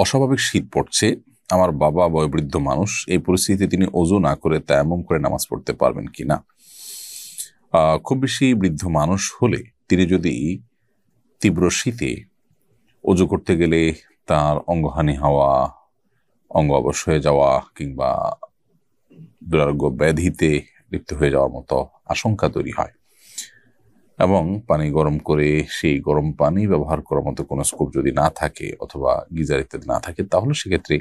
অস্বাভাবিক শীত পড়ছে, আমার বাবা বয়োবৃদ্ধ মানুষ, এই পরিস্থিতিতে তিনি ওযু না করে তায়াম্মুম করে নামাজ পড়তে পারবেন কিনা? খুব বেশি বৃদ্ধ মানুষ হলে তিনি যদি তীব্র শীতে ওযু করতে গেলে তার অঙ্গহানি হওয়া, অঙ্গ অবশ হয়ে যাওয়া কিংবা দুরারোগ্য ব্যাধিতে লিপ্ত হয়ে যাওয়ার মতো আশঙ্কা তৈরি হয় এবং পানি গরম করে সেই গরম পানি ব্যবহার করার মতো কোনো স্কোপ যদি না থাকে অথবা গিজার ইত্যাদি না থাকে, তাহলে সেক্ষেত্রে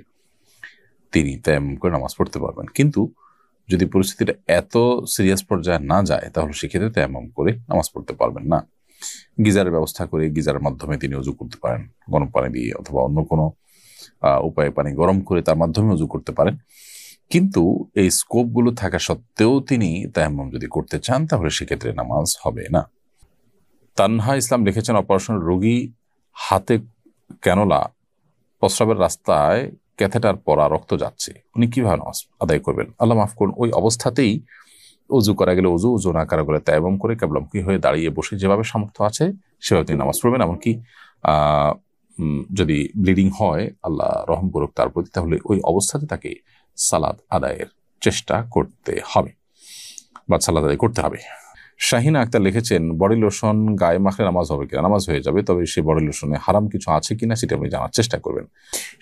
তিনি তায়াম্মুম করে নামাজ পড়তে পারবেন। কিন্তু যদি পরিস্থিতিটা এত সিরিয়াস পর্যায়ে না যায়, তাহলে সেক্ষেত্রে তায়াম্মুম করে নামাজ পড়তে পারবেন না। গিজারের ব্যবস্থা করে গিজারের মাধ্যমে তিনি ওযু করতে পারেন, গরম পানি দিয়ে, অথবা অন্য কোনো উপায়ে পানি গরম করে তার মাধ্যমে ওযু করতে পারেন। কিন্তু এই স্কোপগুলো থাকা সত্ত্বেও তিনি তায়াম্মুম যদি করতে চান, তাহলে সেক্ষেত্রে নামাজ হবে না। তানহা ইসলাম লিখেছেন, অপারেশন রোগী হাতে ক্যানোলা, প্রস্রাবের রাস্তায় ক্যাথেটার পরা, রক্ত যাচ্ছে, উনি কিভাবে নামাজ আদায় করবেন? আল্লাহ মাফ করুন, ওই অবস্থাতেই ওযু করা গেলে ওযু, ওযু না করা গেলে তায়াম্মুম করে কিবলামুখী হয়ে দাঁড়িয়ে বসে যেভাবে সামর্থ্য আছে সেভাবে তিনি নামাজ পড়বেন। এমনকি যদি ব্লিডিং হয়, আল্লাহ রহম করুক তার প্রতি, তাহলে ওই অবস্থাতে তাকে সালাত আদায়ের চেষ্টা করতে হবে বা সালাত আদায় করতে হবে। শাহিনা আক্তার লিখেছেন, বডি লোশন গায়ে মাখলে নামাজ হবে কিনা? নামাজ হয়ে যাবে, তবে সেই বডি লোশনে হারাম কিছু আছে কিনা সেটা আপনি জানার চেষ্টা করবেন।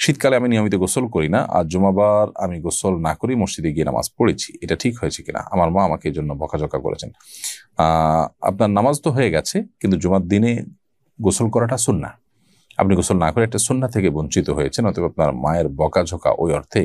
শীতকালে আমি নিয়মিত গোসল করি না, আর জুমাবার আমি গোসল না করি মসজিদে গিয়ে নামাজ পড়েছি, এটা ঠিক হয়েছে কিনা? আমার মা আমাকে এই জন্য বকাঝকা করেছেন। আপনার নামাজ তো হয়ে গেছে, কিন্তু জুমার দিনে গোসল করাটা সুন্নাহ। আপনি গোসল না করে একটা সুন্নাহ থেকে বঞ্চিত হয়েছেন, অতএব আপনার মায়ের বকাঝকা ওই অর্থে